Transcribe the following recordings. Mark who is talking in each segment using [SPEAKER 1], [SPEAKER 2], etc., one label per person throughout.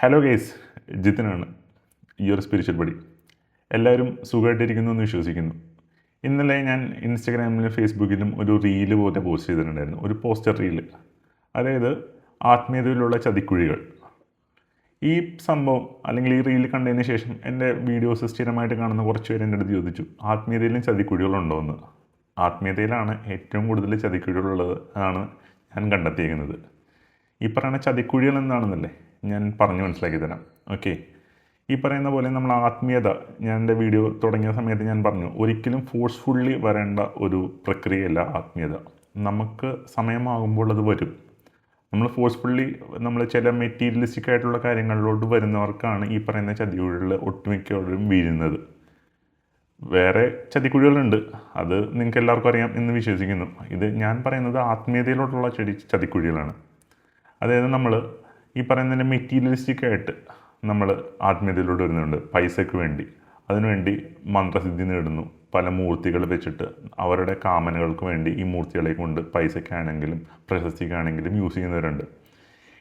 [SPEAKER 1] Hello guys, ജിത്തിനാണ് ഈ ഒരു spiritual buddy. എല്ലാവരും സുഖമായിട്ടിരിക്കുന്നു എന്ന് വിശ്വസിക്കുന്നു. ഇന്നലെ ഞാൻ ഇൻസ്റ്റഗ്രാമിലും ഫേസ്ബുക്കിലും ഒരു റീല് പോലെ പോസ്റ്റ് ചെയ്തിട്ടുണ്ടായിരുന്നു, ഒരു പോസ്റ്റർ റീല്. അതായത് ആത്മീയതയിലുള്ള ചതിക്കുഴികൾ. ഈ സംഭവം അല്ലെങ്കിൽ ഈ റീല് കണ്ടതിന് ശേഷം എൻ്റെ വീഡിയോസ് സ്ഥിരമായിട്ട് കാണുന്ന കുറച്ച് പേര് എൻ്റെ അടുത്ത് ചോദിച്ചു, ആത്മീയതയിലും ചതിക്കുഴികളുണ്ടോ എന്ന്. ആത്മീയതയിലാണ് ഏറ്റവും കൂടുതൽ ചതിക്കുഴികളുള്ളത് എന്നാണ് ഞാൻ കണ്ടെത്തിയിരിക്കുന്നത്. ഈ പറയുന്ന ചതിക്കുഴികൾ എന്താണെന്നല്ലേ ഞാൻ പറഞ്ഞു മനസ്സിലാക്കി തരാം. ഓക്കെ, ഈ പറയുന്ന പോലെ നമ്മൾ ആത്മീയത, ഞാൻ എൻ്റെ വീഡിയോ തുടങ്ങിയ സമയത്ത് ഞാൻ പറഞ്ഞു, ഒരിക്കലും ഫോഴ്സ്ഫുള്ളി വരേണ്ട ഒരു പ്രക്രിയയല്ല ആത്മീയത. നമുക്ക് സമയമാകുമ്പോൾ അത് വരും. നമ്മൾ ഫോഴ്സ്ഫുള്ളി നമ്മൾ ചില മെറ്റീരിയലിസ്റ്റിക് ആയിട്ടുള്ള കാര്യങ്ങളിലോട്ട് വരുന്നവർക്കാണ് ഈ പറയുന്ന ചതിക്കുഴികളിൽ ഒട്ടുമിക്കവരും വീഴുന്നത്. വേറെ ചതിക്കുഴികളുണ്ട്, അത് നിങ്ങൾക്ക് എല്ലാവർക്കും അറിയാം എന്ന് വിശ്വസിക്കുന്നു. ഇത് ഞാൻ പറയുന്നത് ആത്മീയതയിലോട്ടുള്ള ചതിക്കുഴികളാണ്. അതായത് നമ്മൾ ഈ പറയുന്നതിൻ്റെ മെറ്റീരിയലിസ്റ്റിക് ആയിട്ട് നമ്മൾ ആത്മീയതയിലോട്ട് വരുന്നുണ്ട്. പൈസയ്ക്ക് വേണ്ടി, അതിനുവേണ്ടി മന്ത്രസിദ്ധി നേടുന്നു. പല മൂർത്തികൾ വെച്ചിട്ട് അവരുടെ കാമനകൾക്ക് വേണ്ടി ഈ മൂർത്തികളെ കൊണ്ട് പൈസയ്ക്കാണെങ്കിലും പ്രശസ്തിക്കാണെങ്കിലും യൂസ് ചെയ്യുന്നവരുണ്ട്.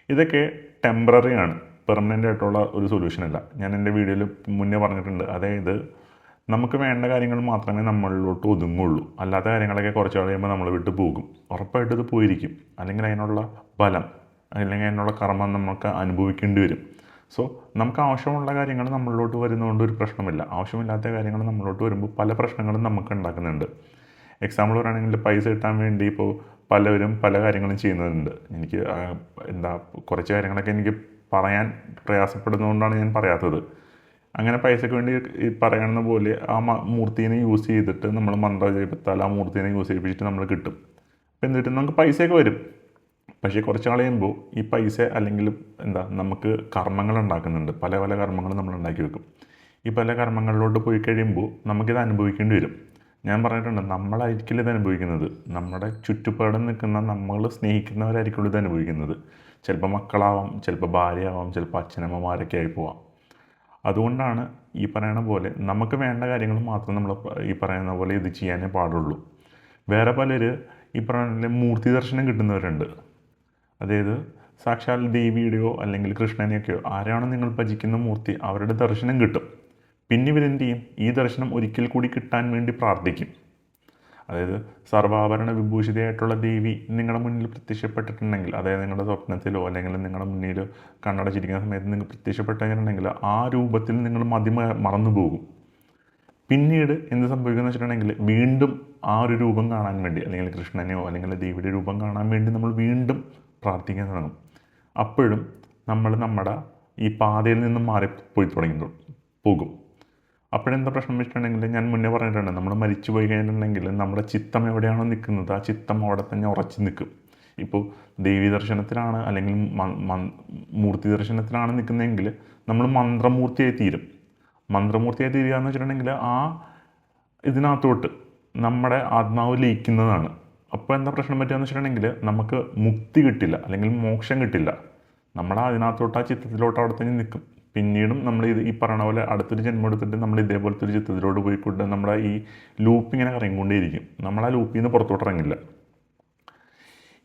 [SPEAKER 1] ഇതൊക്കെ ടെമ്പററി ആണ്, പെർമനൻ്റ് ആയിട്ടുള്ള ഒരു സൊല്യൂഷൻ അല്ല. ഞാൻ എൻ്റെ വീഡിയോയിൽ മുന്നേ പറഞ്ഞിട്ടുണ്ട്. അതായത് നമുക്ക് വേണ്ട കാര്യങ്ങൾ മാത്രമേ നമ്മളിലോട്ട് ഒതുങ്ങുള്ളൂ. അല്ലാത്ത കാര്യങ്ങളൊക്കെ കുറച്ച് കഴിയുമ്പോൾ നമ്മൾ വിട്ട് പോകും. ഉറപ്പായിട്ടും ഇത് പോയിരിക്കും. അല്ലെങ്കിൽ അതിനുള്ള ബലം അല്ലെങ്കിൽ അതിനുള്ള കർമ്മം നമുക്ക് അനുഭവിക്കേണ്ടി വരും. സോ നമുക്ക് ആവശ്യമുള്ള കാര്യങ്ങൾ നമ്മളിലോട്ട് വരുന്നതുകൊണ്ട് ഒരു പ്രശ്നമില്ല. ആവശ്യമില്ലാത്ത കാര്യങ്ങൾ നമ്മളിലോട്ട് വരുമ്പോൾ പല പ്രശ്നങ്ങളും നമുക്ക് ഉണ്ടാക്കുന്നുണ്ട്. എക്സാമ്പിൾ പറയുകയാണെങ്കിൽ പൈസ കിട്ടാൻ വേണ്ടി ഇപ്പോൾ പലവരും പല കാര്യങ്ങളും ചെയ്യുന്നുണ്ട്. എനിക്ക് കുറച്ച് കാര്യങ്ങളൊക്കെ എനിക്ക് പറയാൻ പ്രയാസപ്പെടുന്നതുകൊണ്ടാണ് ഞാൻ പറയാത്തത്. അങ്ങനെ പൈസയ്ക്ക് വേണ്ടി ഈ പറയുന്ന പോലെ ആ മൂർത്തിനെ യൂസ് ചെയ്തിട്ട് നമ്മൾ മന്ത്രം ജപിത്താൽ ആ മൂർത്തിനെ യൂസ് ചെയ്യിപ്പിച്ചിട്ട് നമ്മൾ കിട്ടും. അപ്പോൾ എന്നിട്ട് നമുക്ക് പൈസയൊക്കെ വരും. പക്ഷേ കുറച്ച് നാൾ കഴിയുമ്പോൾ ഈ പൈസ അല്ലെങ്കിൽ നമുക്ക് കർമ്മങ്ങൾ ഉണ്ടാക്കുന്നുണ്ട്. പല പല കർമ്മങ്ങൾ നമ്മൾ ഉണ്ടാക്കി വെക്കും. ഈ പല കർമ്മങ്ങളിലോട്ട് പോയി കഴിയുമ്പോൾ നമുക്കിത് അനുഭവിക്കേണ്ടി വരും. ഞാൻ പറഞ്ഞിട്ടുണ്ട്, നമ്മളായിരിക്കില്ല ഇത് അനുഭവിക്കുന്നത്. നമ്മുടെ ചുറ്റുപാടും നിൽക്കുന്ന നമ്മൾ സ്നേഹിക്കുന്നവരായിരിക്കുള്ളൂ ഇത് അനുഭവിക്കുന്നത്. ചിലപ്പോൾ മക്കളാവാം, ചിലപ്പോൾ ഭാര്യയാവാം, ചിലപ്പോൾ അച്ഛനമ്മമാരൊക്കെ ആയി പോവാം. അതുകൊണ്ടാണ് ഈ പറയുന്ന പോലെ നമുക്ക് വേണ്ട കാര്യങ്ങൾ മാത്രം നമ്മൾ ഈ പറയുന്ന പോലെ ഇത് ചെയ്യാനേ പാടുള്ളൂ. വേറെ പലർ ഈ പറയുന്ന മൂർത്തി ദർശനം കിട്ടുന്നവരുണ്ട്. അതായത് സാക്ഷാൽ ദേവിയുടെയോ അല്ലെങ്കിൽ കൃഷ്ണനെയൊക്കെയോ ആരാണോ നിങ്ങൾ ഭജിക്കുന്ന മൂർത്തി, അവരുടെ ദർശനം കിട്ടും. പിന്നെ ഇവരെന്ത് ചെയ്യും? ഈ ദർശനം ഒരിക്കൽ കൂടി കിട്ടാൻ വേണ്ടി പ്രാർത്ഥിക്കും. അതായത് സർവാഭരണ വിഭൂഷിതയായിട്ടുള്ള ദേവി നിങ്ങളുടെ മുന്നിൽ പ്രത്യക്ഷപ്പെട്ടിട്ടുണ്ടെങ്കിൽ, അതായത് നിങ്ങളുടെ സ്വപ്നത്തിലോ അല്ലെങ്കിൽ നിങ്ങളുടെ മുന്നിൽ കണ്ണടച്ചിരിക്കുന്ന സമയത്ത് നിങ്ങൾ പ്രത്യക്ഷപ്പെട്ടിട്ടുണ്ടെങ്കിൽ ആ രൂപത്തിൽ നിങ്ങൾ മറന്നു പോകും. പിന്നീട് എന്ത് സംഭവിക്കുമെന്ന് വെച്ചിട്ടുണ്ടെങ്കിൽ വീണ്ടും ആ ഒരു രൂപം കാണാൻ വേണ്ടി, അല്ലെങ്കിൽ കൃഷ്ണനെയോ അല്ലെങ്കിൽ ദേവിയുടെ രൂപം കാണാൻ വേണ്ടി നമ്മൾ വീണ്ടും പ്രാർത്ഥിക്കാൻ തുടങ്ങും. അപ്പോഴും നമ്മൾ നമ്മുടെ ഈ പാതയിൽ നിന്നും മാറിപ്പോയി പോകും. അപ്പോഴെന്താ പ്രശ്നം വെച്ചിട്ടുണ്ടെങ്കിൽ, ഞാൻ മുന്നേ പറഞ്ഞിട്ടുണ്ട്, നമ്മൾ മരിച്ചു പോയി കഴിഞ്ഞിട്ടുണ്ടെങ്കിൽ നമ്മുടെ ചിത്തം എവിടെയാണോ നിൽക്കുന്നത് ആ ചിത്തം അവിടെ തന്നെ ഉറച്ചു നിൽക്കും. ഇപ്പോൾ ദേവീ ദർശനത്തിലാണ് അല്ലെങ്കിൽ മൂർത്തി ദർശനത്തിലാണ് നിൽക്കുന്നതെങ്കിൽ നമ്മൾ മന്ത്രമൂർത്തിയായി തീരും. മന്ത്രമൂർത്തിയായി തീരുക എന്ന് വെച്ചിട്ടുണ്ടെങ്കിൽ ആ ഇതിനകത്തോട്ട് നമ്മുടെ ആത്മാവ് ലയിക്കുന്നതാണ്. അപ്പോൾ എന്താ പ്രശ്നം പറ്റുകയെന്ന് വെച്ചിട്ടുണ്ടെങ്കിൽ നമുക്ക് മുക്തി കിട്ടില്ല, അല്ലെങ്കിൽ മോക്ഷം കിട്ടില്ല. നമ്മൾ അതിനകത്തോട്ട് ആ ചിത്രത്തിലോട്ട് അവിടെ തന്നെ നിൽക്കും. പിന്നീടും നമ്മൾ ഈ പറയണ പോലെ അടുത്തൊരു ജന്മം എടുത്തിട്ട് നമ്മൾ ഇതേപോലത്തെ ഒരു ചിത്രത്തിലോട്ട് പോയിക്കൊണ്ട് നമ്മുടെ ഈ ലൂപ്പ് ഇങ്ങനെ കറങ്ങിക്കൊണ്ടേയിരിക്കും. നമ്മൾ ആ ലൂപ്പിൽ നിന്ന് പുറത്തോട്ട് ഇറങ്ങില്ല.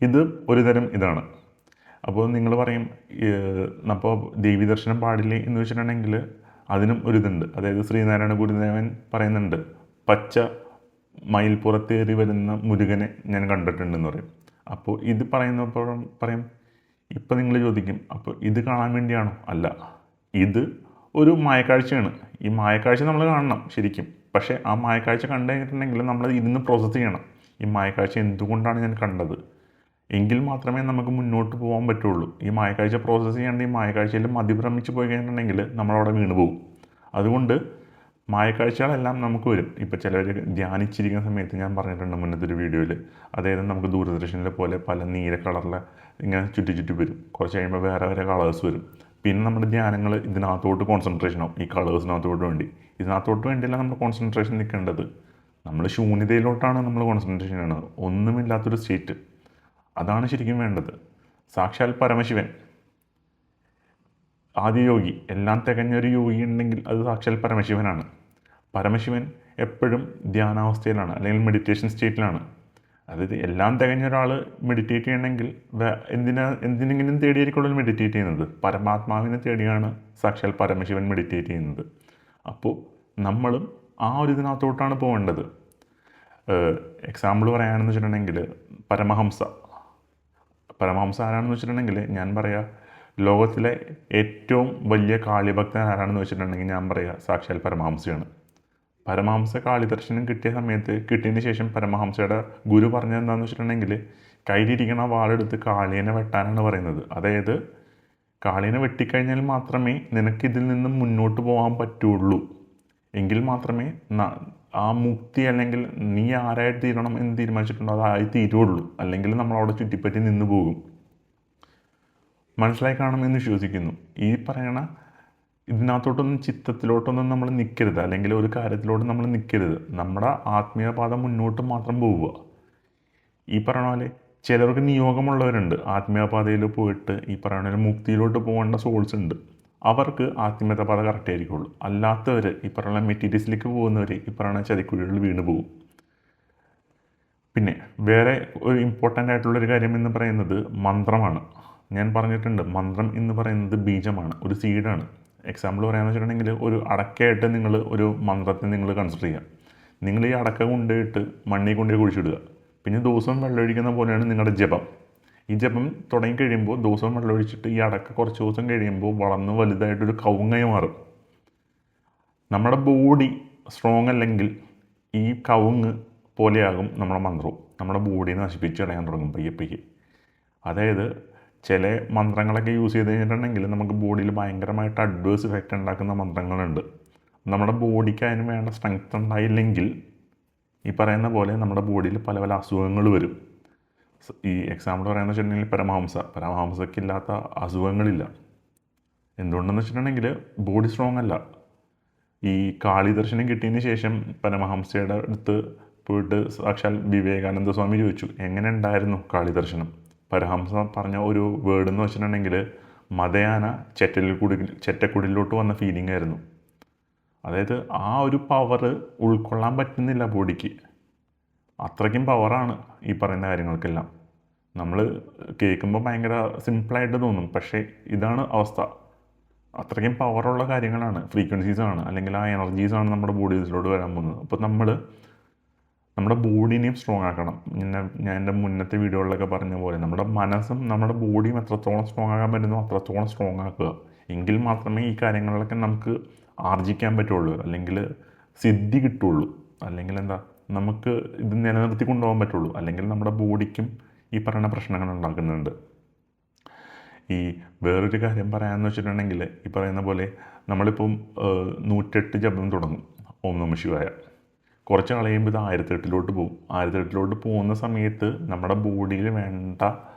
[SPEAKER 1] ഇത് ഒരു തരം ഇതാണ്. അപ്പോൾ നിങ്ങൾ പറയും, അപ്പോൾ ദേവീ ദർശനം പാടില്ലേ എന്ന് വെച്ചിട്ടുണ്ടെങ്കിൽ അതിനും ഒരിതുണ്ട്. അതായത് ശ്രീനാരായണ ഗുരുദേവൻ പറയുന്നുണ്ട്, പച്ച മയിൽപ്പുറത്തേറി വരുന്ന മുരുകനെ ഞാൻ കണ്ടിട്ടുണ്ടെന്ന് പറയും. അപ്പോൾ ഇത് പറയുന്നപ്പോഴും പറയും, ഇപ്പം നിങ്ങൾ ചോദിക്കും, അപ്പോൾ ഇത് കാണാൻ വേണ്ടിയാണോ? അല്ല, ഇത് ഒരു മായക്കാഴ്ചയാണ്. ഈ മായക്കാഴ്ച നമ്മൾ കാണണം ശരിക്കും. പക്ഷേ ആ മായക്കാഴ്ച കണ്ടു കഴിഞ്ഞിട്ടുണ്ടെങ്കിൽ നമ്മൾ ഇരുന്ന് പ്രോസസ്സ് ചെയ്യണം. ഈ മായക്കാഴ്ച എന്തുകൊണ്ടാണ് ഞാൻ കണ്ടത് എങ്കിൽ മാത്രമേ നമുക്ക് മുന്നോട്ട് പോകാൻ പറ്റുള്ളൂ. ഈ മായക്കാഴ്ച പ്രോസസ്സ് ചെയ്യാണ്ട് ഈ മായക്കാഴ്ചയിൽ മതിഭ്രമിച്ച് പോയി കഴിഞ്ഞിട്ടുണ്ടെങ്കിൽ നമ്മളവിടെ വീണ് പോകും. അതുകൊണ്ട് മായക്കാഴ്ചകളെല്ലാം നമുക്ക് വരും. ഇപ്പോൾ ചിലർ ധ്യാനിച്ചിരിക്കുന്ന സമയത്ത്, ഞാൻ പറഞ്ഞിട്ടുണ്ട് മുന്നത്തെ ഒരു വീഡിയോയിൽ, അതായത് നമുക്ക് ദൂരദർശനിലെ പോലെ പല നീല കളറിലെ ഇങ്ങനെ ചുറ്റി വരും. കുറച്ച് കഴിയുമ്പോൾ വേറെ വേറെ കളേഴ്സ് വരും. പിന്നെ നമ്മുടെ ധ്യാനങ്ങൾ ഇതിനകത്തോട്ട് കോൺസെൻട്രേഷൻ ആവും, ഈ കളേഴ്സിനകത്തോട്ട് വേണ്ടി. ഇതിനകത്തോട്ട് വേണ്ടിയല്ല നമ്മൾ കോൺസെൻട്രേഷൻ നിൽക്കേണ്ടത്. നമ്മൾ ശൂന്യതയിലോട്ടാണ് നമ്മൾ കോൺസെൻട്രേഷൻ ചെയ്യണത്. ഒന്നുമില്ലാത്തൊരു സ്റ്റേറ്റ്, അതാണ് ശരിക്കും വേണ്ടത്. സാക്ഷാൽ പരമശിവൻ, ആദിയോഗി, എല്ലാം തികഞ്ഞൊരു യോഗി ഉണ്ടെങ്കിൽ അത് സാക്ഷാൽ പരമശിവനാണ്. പരമശിവൻ എപ്പോഴും ധ്യാനാവസ്ഥയിലാണ് അല്ലെങ്കിൽ മെഡിറ്റേഷൻ സ്റ്റേറ്റിലാണ്. അതായത് എല്ലാം തികഞ്ഞ ഒരാൾ മെഡിറ്റേറ്റ് ചെയ്യണമെങ്കിൽ എന്തിനെങ്കിലും തേടിയായിരിക്കുള്ളൂ മെഡിറ്റേറ്റ് ചെയ്യുന്നത്. പരമാത്മാവിനെ തേടിയാണ് സാക്ഷാൽ പരമശിവൻ മെഡിറ്റേറ്റ് ചെയ്യുന്നത്. അപ്പോൾ നമ്മളും ആ ഒരു ഇതിനകത്തോട്ടാണ് പോകേണ്ടത്. എക്സാമ്പിൾ പറയുകയാണെന്ന് വെച്ചിട്ടുണ്ടെങ്കിൽ പരമഹംസ ആരാണെന്ന് വെച്ചിട്ടുണ്ടെങ്കിൽ ഞാൻ പറയാം, ലോകത്തിലെ ഏറ്റവും വലിയ കാളിഭക്തൻ ആരാണെന്ന് വെച്ചിട്ടുണ്ടെങ്കിൽ ഞാൻ പറയാം സാക്ഷാൽ പരമഹംസയാണ്. പരമഹംസ കാളി ദർശനം കിട്ടിയതിന് ശേഷം പരമഹംസയുടെ ഗുരു പറഞ്ഞത് എന്താണെന്ന് വെച്ചിട്ടുണ്ടെങ്കിൽ കയ്യിലിരിക്കണ വാളെടുത്ത് കാളിയനെ വെട്ടാനാണ് പറയുന്നത്. അതായത് കാളിയനെ വെട്ടിക്കഴിഞ്ഞാൽ മാത്രമേ നിനക്കിതിൽ നിന്നും മുന്നോട്ട് പോകാൻ പറ്റുള്ളൂ. എങ്കിൽ മാത്രമേ ആ മുക്തി അല്ലെങ്കിൽ നീ ആരായിട്ട് തീരണം എന്ന് തീരുമാനിച്ചിട്ടുണ്ടോ അതായി തീരുള്ളൂ. അല്ലെങ്കിൽ നമ്മളവിടെ ചുറ്റിപ്പറ്റി നിന്ന് പോകും. മനസ്സിലായി കാണുമെന്ന് വിശ്വസിക്കുന്നു. ഈ പറയണ ഇതിനകത്തോട്ടൊന്നും ചിത്തത്തിലോട്ടൊന്നും നമ്മൾ നിൽക്കരുത്, അല്ലെങ്കിൽ ഒരു കാര്യത്തിലോട്ട് നമ്മൾ നിൽക്കരുത്. നമ്മുടെ ആത്മീയപാത മുന്നോട്ട് മാത്രം പോവുക. ഈ പറയണ പോലെ ചിലർക്ക് നിയോഗമുള്ളവരുണ്ട്, ആത്മീയപാതയിൽ പോയിട്ട് ഈ പറയുന്ന പോലെ മുക്തിയിലോട്ട് പോകേണ്ട സോൾസ് ഉണ്ട്. അവർക്ക് ആത്മീയപാത കറക്റ്റ് ആയിരിക്കുള്ളൂ. അല്ലാത്തവർ ഈ പറയുന്ന മെറ്റീരിയൽസിലേക്ക് പോകുന്നവർ ഈ പറയുന്ന ചതിക്കുഴികളിൽ വീണ് പോകും. പിന്നെ വേറെ ഒരു ഇമ്പോർട്ടൻ്റ് ആയിട്ടുള്ളൊരു കാര്യം എന്ന് പറയുന്നത് മന്ത്രമാണ്. ഞാൻ പറഞ്ഞിട്ടുണ്ട്, മന്ത്രം എന്ന് പറയുന്നത് ബീജമാണ്, ഒരു സീഡാണ്. എക്സാമ്പിൾ പറയാമെന്ന് വെച്ചിട്ടുണ്ടെങ്കിൽ ഒരു അടക്കയായിട്ട് നിങ്ങൾ ഒരു മന്ത്രത്തെ നിങ്ങൾ കൺസിഡർ ചെയ്യുക. നിങ്ങൾ ഈ അടക്ക കൊണ്ടുപോയിട്ട് മണ്ണിൽ കൊണ്ടുപോയി കുഴിച്ചിടുക. പിന്നെ ദിവസവും വെള്ളമൊഴിക്കുന്ന പോലെയാണ് നിങ്ങളുടെ ജപം. ഈ ജപം തുടങ്ങി കഴിയുമ്പോൾ ദിവസവും വെള്ളമൊഴിച്ചിട്ട് ഈ അടക്ക കുറച്ച് ദിവസം കഴിയുമ്പോൾ വളർന്ന് വലുതായിട്ടൊരു കവുങ്ങായി മാറും. നമ്മുടെ ബോഡി സ്ട്രോങ് അല്ലെങ്കിൽ ഈ കവുങ്ങ് പോലെയാകും നമ്മുടെ മന്ത്രവും. നമ്മുടെ ബോഡിയെ നശിപ്പിച്ച് കളയാൻ തുടങ്ങും പയ്യെ. അതായത് ചില മന്ത്രങ്ങളൊക്കെ യൂസ് ചെയ്ത് കഴിഞ്ഞിട്ടുണ്ടെങ്കിൽ നമുക്ക് ബോഡിയിൽ ഭയങ്കരമായിട്ട് അഡ്വേഴ്സ് ഇഫക്റ്റ് ഉണ്ടാക്കുന്ന മന്ത്രങ്ങളുണ്ട്. നമ്മുടെ ബോഡിക്ക് അതിന് വേണ്ട സ്ട്രെങ്ത് ഉണ്ടായില്ലെങ്കിൽ ഈ പറയുന്ന പോലെ നമ്മുടെ ബോഡിയിൽ പല പല അസുഖങ്ങൾ വരും. ഈ എക്സാമ്പിൾ പറയുന്നത് വെച്ചിട്ടുണ്ടെങ്കിൽ പരമഹംസയ്ക്കില്ലാത്ത അസുഖങ്ങളില്ല. എന്തുകൊണ്ടെന്ന് വെച്ചിട്ടുണ്ടെങ്കിൽ ബോഡി സ്ട്രോങ് അല്ല. ഈ കാളി ദർശനം കിട്ടിയതിന് ശേഷം പരമഹംസയുടെ അടുത്ത് പോയിട്ട് സാക്ഷാൽ വിവേകാനന്ദ സ്വാമി ചോദിച്ചു, എങ്ങനെ ഉണ്ടായിരുന്നു കാളി ദർശനം? പരമഹംസ പറഞ്ഞ ഒരു വേർഡ് എന്ന് വെച്ചിട്ടുണ്ടെങ്കിൽ മതയാന ചെറ്റക്കുടിലോട്ട് വന്ന ഫീലിംഗ് ആയിരുന്നു. അതായത് ആ ഒരു പവർ ഉൾക്കൊള്ളാൻ പറ്റുന്നില്ല ബോഡിക്ക്. അത്രയ്ക്കും പവറാണ് ഈ പറയുന്ന കാര്യങ്ങൾക്കെല്ലാം. നമ്മൾ കേൾക്കുമ്പോൾ ഭയങ്കര സിമ്പിളായിട്ട് തോന്നും, പക്ഷേ ഇതാണ് അവസ്ഥ. അത്രയ്ക്കും പവറുള്ള കാര്യങ്ങളാണ്, ഫ്രീക്വൻസീസാണ്, അല്ലെങ്കിൽ ആ എനർജീസാണ് നമ്മുടെ ബോഡീസിലോട്ട് വരാൻ പോകുന്നത്. അപ്പോൾ നമ്മൾ നമ്മുടെ ബോഡീനെയും സ്ട്രോങ് ആക്കണം. ഞാൻ എൻ്റെ മുന്നത്തെ വീഡിയോകളിലൊക്കെ പറഞ്ഞ പോലെ നമ്മുടെ മനസ്സും നമ്മുടെ ബോഡിയും എത്രത്തോളം സ്ട്രോങ് ആകാൻ പറ്റുന്നോ അത്രത്തോളം സ്ട്രോങ് ആക്കുക. എങ്കിൽ മാത്രമേ ഈ കാര്യങ്ങളിലൊക്കെ നമുക്ക് ആർജിക്കാൻ പറ്റുള്ളൂ, അല്ലെങ്കിൽ സിദ്ധി കിട്ടുള്ളൂ, അല്ലെങ്കിൽ നമുക്ക് ഇത് നിലനിർത്തി കൊണ്ടുപോകാൻ പറ്റുള്ളൂ. അല്ലെങ്കിൽ നമ്മുടെ ബോഡിക്കും ഈ പറയുന്ന പ്രശ്നങ്ങൾ ഉണ്ടാക്കുന്നുണ്ട്. ഈ വേറൊരു കാര്യം പറയാമെന്ന് വെച്ചിട്ടുണ്ടെങ്കിൽ ഈ പറയുന്ന പോലെ നമ്മളിപ്പം 108 ജപം തുടങ്ങും, ഓം നമഃ ശിവായ. കുറച്ച് കളയുമ്പോൾ ഇത് 1008 പോകും. 1008 പോകുന്ന സമയത്ത് നമ്മുടെ ബോഡിയിൽ വേണ്ട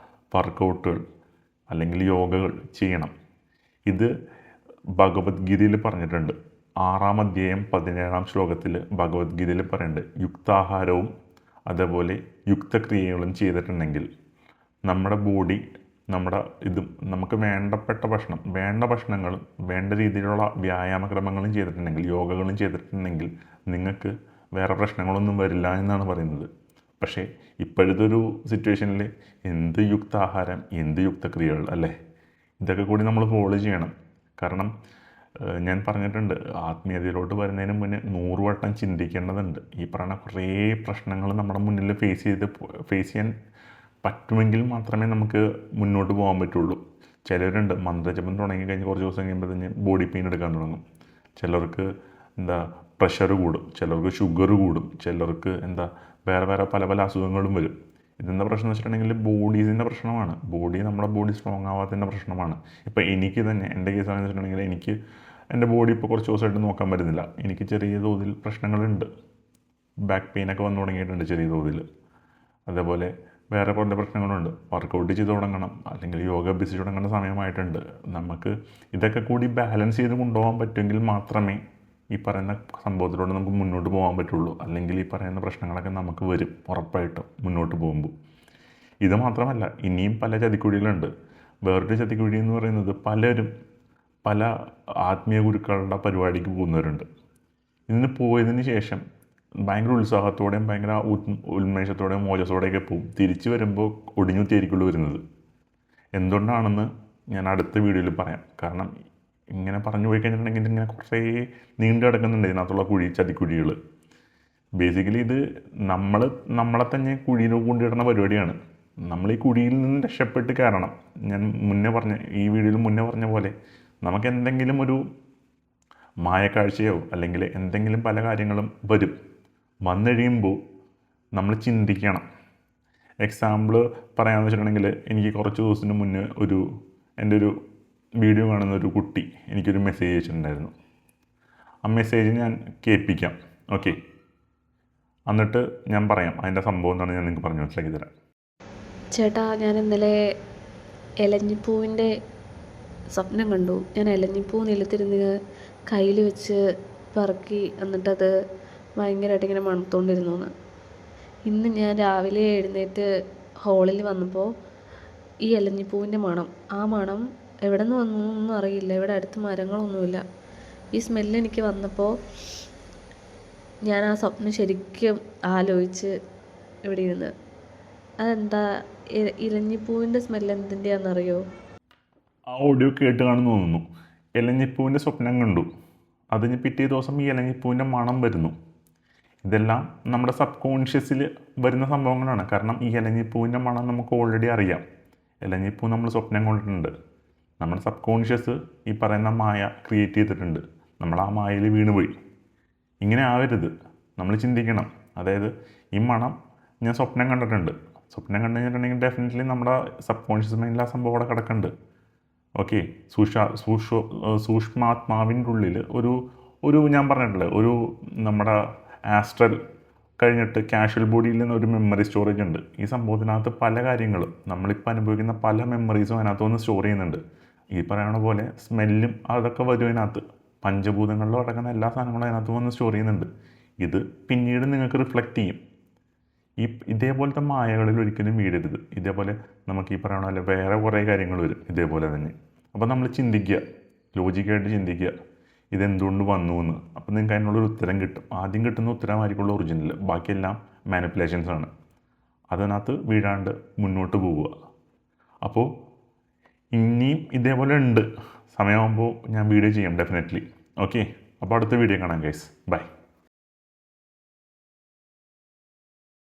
[SPEAKER 1] വർക്കൗട്ടുകൾ അല്ലെങ്കിൽ യോഗകൾ ചെയ്യണം. ഇത് ഭഗവത്ഗീതയിൽ പറഞ്ഞിട്ടുണ്ട്. 6-ാം അധ്യായം 17-ാം ശ്ലോകത്തിൽ ഭഗവത്ഗീതയിൽ പറയുന്നുണ്ട്, യുക്താഹാരവും അതേപോലെ യുക്തക്രിയകളും ചെയ്തിട്ടുണ്ടെങ്കിൽ നമ്മുടെ ബോഡി നമുക്ക് വേണ്ടപ്പെട്ട ഭക്ഷണങ്ങളും വേണ്ട രീതിയിലുള്ള വ്യായാമക്രമങ്ങളും ചെയ്തിട്ടുണ്ടെങ്കിൽ, യോഗകളും ചെയ്തിട്ടുണ്ടെങ്കിൽ നിങ്ങൾക്ക് വേറെ പ്രശ്നങ്ങളൊന്നും വരില്ല എന്നാണ് പറയുന്നത്. പക്ഷേ ഇപ്പോഴത്തെ ഒരു സിറ്റുവേഷനിൽ എന്ത് യുക്താഹാരം, എന്ത് യുക്തക്രിയകൾ അല്ലേ, ഇതൊക്കെ കൂടി നമ്മൾ ഫോളോ ചെയ്യണം. കാരണം ഞാൻ പറഞ്ഞിട്ടുണ്ട്, ആത്മീയതയിലോട്ട് വരുന്നതിന് മുന്നേ 100 വട്ടം ചിന്തിക്കേണ്ടതുണ്ട്. ഈ പറയുന്ന കുറേ പ്രശ്നങ്ങൾ നമ്മുടെ മുന്നിൽ ഫേസ് ചെയ്യാൻ പറ്റുമെങ്കിൽ മാത്രമേ നമുക്ക് മുന്നോട്ട് പോകാൻ പറ്റുള്ളൂ. ചിലരുണ്ട് മന്ത്രജപം തുടങ്ങിക്കഴിഞ്ഞ് കുറച്ച് ദിവസം കഴിയുമ്പോൾ തന്നെ ബോഡി പെയിൻ എടുക്കാൻ തുടങ്ങും. ചിലർക്ക് പ്രഷർ കൂടും, ചിലർക്ക് ഷുഗർ കൂടും, ചിലർക്ക് വേറെ പല പല അസുഖങ്ങളും വരും. ഇതെന്താ പ്രശ്നം എന്ന് വെച്ചിട്ടുണ്ടെങ്കിൽ ബോഡീസിൻ്റെ പ്രശ്നമാണ്. നമ്മുടെ ബോഡി സ്ട്രോങ് ആവാത്തതിൻ്റെ പ്രശ്നമാണ്. ഇപ്പോൾ എനിക്ക് തന്നെ എൻ്റെ കേസാണെന്ന് വെച്ചിട്ടുണ്ടെങ്കിൽ എനിക്ക് എൻ്റെ ബോഡി ഇപ്പോൾ കുറച്ച് ദിവസമായിട്ട് നോക്കാൻ പറ്റുന്നില്ല. എനിക്ക് ചെറിയ തോതിൽ പ്രശ്നങ്ങളുണ്ട്. ബാക്ക് പെയിനൊക്കെ വന്നു തുടങ്ങിയിട്ടുണ്ട് ചെറിയ തോതിൽ. അതേപോലെ വേറെ പല പ്രശ്നങ്ങളുണ്ട്. വർക്കൗട്ട് ചെയ്ത് തുടങ്ങണം, അല്ലെങ്കിൽ യോഗ അഭ്യസിച്ച് തുടങ്ങേണ്ട സമയമായിട്ടുണ്ട്. നമുക്ക് ഇതൊക്കെ കൂടി ബാലൻസ് ചെയ്ത് കൊണ്ടുപോകാൻ പറ്റുമെങ്കിൽ മാത്രമേ ഈ പറയുന്ന സംഭവത്തിലൂടെ നമുക്ക് മുന്നോട്ട് പോകാൻ പറ്റുള്ളൂ. അല്ലെങ്കിൽ ഈ പറയുന്ന പ്രശ്നങ്ങളൊക്കെ നമുക്ക് വരും ഉറപ്പായിട്ടും മുന്നോട്ട് പോകുമ്പോൾ. ഇത് മാത്രമല്ല, ഇനിയും പല ചതിക്കുഴികളുണ്ട്. വേറൊരു ചതിക്കുഴി എന്ന് പറയുന്നത് പലരും പല ആത്മീയ ഗുരുക്കളുടെ പരിപാടിക്ക് പോകുന്നവരുണ്ട്. ഇതിന് പോയതിന് ശേഷം ഭയങ്കര ഉത്സാഹത്തോടെയും ഭയങ്കര ഉന്മേഷത്തോടെയും മോജസോടെയൊക്കെ പോവും. തിരിച്ച് വരുമ്പോൾ ഒടിഞ്ഞുത്തിയായിരിക്കുള്ളൂ വരുന്നത്. എന്തുകൊണ്ടാണെന്ന് ഞാൻ അടുത്ത വീഡിയോയിൽ പറയാം. കാരണം ഇങ്ങനെ പറഞ്ഞു പോയി കഴിഞ്ഞിട്ടുണ്ടെങ്കിൽ ഇങ്ങനെ കുറേ നീണ്ടു കിടക്കുന്നുണ്ട് ഇതിനകത്തുള്ള ചതിക്കുഴികൾ. ബേസിക്കലി ഇത് നമ്മളെ തന്നെ കുഴിയിൽ കൊണ്ടിടുന്ന പരിപാടിയാണ്. നമ്മൾ ഈ കുഴിയിൽ നിന്ന് രക്ഷപ്പെട്ട് കയറണം. ഞാൻ ഈ വീഡിയോയിൽ മുന്നേ പറഞ്ഞ പോലെ നമുക്ക് എന്തെങ്കിലും ഒരു മായക്കാഴ്ചയോ അല്ലെങ്കിൽ എന്തെങ്കിലും പല കാര്യങ്ങളും വന്നു നമ്മൾ ചിന്തിക്കണം. എക്സാമ്പിൾ പറയാമെന്ന് വെച്ചിട്ടുണ്ടെങ്കിൽ എനിക്ക് കുറച്ച് ദിവസത്തിന് മുന്നേ എൻ്റെ ഒരു വീഡിയോ കാണുന്ന ഒരു കുട്ടി എനിക്കൊരു മെസ്സേജ് അയച്ചിട്ടുണ്ടായിരുന്നു. ആ മെസ്സേജ് ഞാൻ കേൾപ്പിക്കാം. ഓക്കെ, എന്നിട്ട് ഞാൻ പറയാം അതിൻ്റെ സംഭവം എന്താണ് ഞാൻ നിങ്ങൾക്ക് പറഞ്ഞ് മനസ്സിലാക്കി തരാം.
[SPEAKER 2] ചേട്ടാ, ഞാൻ ഇന്നലെ ഇലഞ്ഞിപ്പൂവിൻ്റെ സ്വപ്നം കണ്ടു. ഞാൻ ഇലഞ്ഞിപ്പൂ നിലത്തിരുന്ന് കയ്യിൽ വെച്ച് പറക്കി എന്നിട്ടത് ഭയങ്കരമായിട്ട് ഇങ്ങനെ മണത്തോണ്ടിരുന്നു എന്ന്. ഇന്ന് ഞാൻ രാവിലെ എഴുന്നേറ്റ് ഹോളിൽ വന്നപ്പോൾ ഈ ഇലഞ്ഞിപ്പൂവിൻ്റെ മണം, ആ മണം എവിടെ നിന്ന് വന്നു എന്നൊന്നും അറിയില്ല. ഇവിടെ അടുത്ത് മരങ്ങളൊന്നുമില്ല. ഈ സ്മെല്ല് എനിക്ക് വന്നപ്പോൾ ഞാൻ ആ സ്വപ്നം ശരിക്കും ആലോചിച്ച് ഇവിടെ ഇരുന്ന്. അതെന്താ ഇലഞ്ഞിപ്പൂവിൻ്റെ സ്മെല്ല് എന്തിൻ്റെയാണെന്നറിയോ?
[SPEAKER 1] ആ ഓഡിയോ കേട്ട് കാണുന്നു തോന്നുന്നു. ഇലഞ്ഞിപ്പൂവിൻ്റെ സ്വപ്നം കണ്ടു. അതിന് പിറ്റേ ദിവസം ഈ ഇലഞ്ഞിപ്പൂവിൻ്റെ മണം വരുന്നു. ഇതെല്ലാം നമ്മുടെ സബ് കോൺഷ്യസിൽ വരുന്ന സംഭവങ്ങളാണ്. കാരണം ഈ ഇലഞ്ഞിപ്പൂവിൻ്റെ മണം നമുക്ക് ഓൾറെഡി അറിയാം. ഇലഞ്ഞിപ്പൂ നമ്മൾ സ്വപ്നം കൊണ്ടിട്ടുണ്ട്. നമ്മുടെ സബ് കോൺഷ്യസ് ഈ പറയുന്ന മായ ക്രിയേറ്റ് ചെയ്തിട്ടുണ്ട്. നമ്മൾ ആ മായയിൽ വീണുപോയി. ഇങ്ങനെ ആവരുത്, നമ്മൾ ചിന്തിക്കണം. അതായത് ഈ മണം ഞാൻ സ്വപ്നം കണ്ടിട്ടുണ്ട്. സ്വപ്നം കണ്ടു കഴിഞ്ഞിട്ടുണ്ടെങ്കിൽ ഡെഫിനറ്റ്ലി നമ്മുടെ സബ് കോൺഷ്യസ് മൈൻഡിൽ ആ സംഭവം അവിടെ കിടക്കുന്നുണ്ട്. ഓക്കെ, സൂക്ഷ്മാത്മാവിൻ്റെ ഉള്ളിൽ ഒരു ഞാൻ പറഞ്ഞിട്ടില്ലേ, നമ്മുടെ ആസ്ട്രൽ കഴിഞ്ഞിട്ട് കാഷ്വൽ ബോഡിയിൽ നിന്ന് ഒരു മെമ്മറി സ്റ്റോറേജ് ഉണ്ട്. ഈ സംഭവത്തിനകത്ത് പല കാര്യങ്ങളും നമ്മളിപ്പോൾ അനുഭവിക്കുന്ന പല മെമ്മറീസും അതിനകത്ത് വന്ന് സ്റ്റോർ ചെയ്യുന്നുണ്ട്. ഈ പറയുന്ന പോലെ സ്മെല്ലും അതൊക്കെ വരും അതിനകത്ത്. പഞ്ചഭൂതങ്ങളിലും അടങ്ങുന്ന എല്ലാ സാധനങ്ങളും അതിനകത്ത് വന്ന് സ്റ്റോർ ചെയ്യുന്നുണ്ട്. ഇത് പിന്നീട് നിങ്ങൾക്ക് റിഫ്ലക്റ്റ് ചെയ്യും. ഇതേപോലത്തെ മായകളിൽ ഒരിക്കലും വീഴരുത്. ഇതേപോലെ നമുക്ക് ഈ പറയുന്ന പോലെ വേറെ കുറേ കാര്യങ്ങൾ വരും ഇതേപോലെ തന്നെ. അപ്പോൾ നമ്മൾ ചിന്തിക്കുക, ലോജിക്കായിട്ട് ചിന്തിക്കുക, ഇതെന്തുകൊണ്ട് വന്നു എന്ന്. അപ്പോൾ നിങ്ങൾക്ക് അതിനുള്ളൊരു ഉത്തരം കിട്ടും. ആദ്യം കിട്ടുന്ന ഉത്തരമായിരിക്കുള്ള ഒറിജിനൽ, ബാക്കിയെല്ലാം മാനിപ്പുലേഷൻസ് ആണ്. അതിനകത്ത് വീഴാണ്ട് മുന്നോട്ട് പോവുക. അപ്പോൾ ഇനിയും ഇതേപോലെ ഉണ്ട്. സമയമാകുമ്പോൾ ഞാൻ വീഡിയോ ചെയ്യാം ഡെഫിനറ്റ്ലി. ഓക്കെ, അപ്പോൾ അടുത്ത വീഡിയോ കാണാം ഗൈസ്. ബൈ.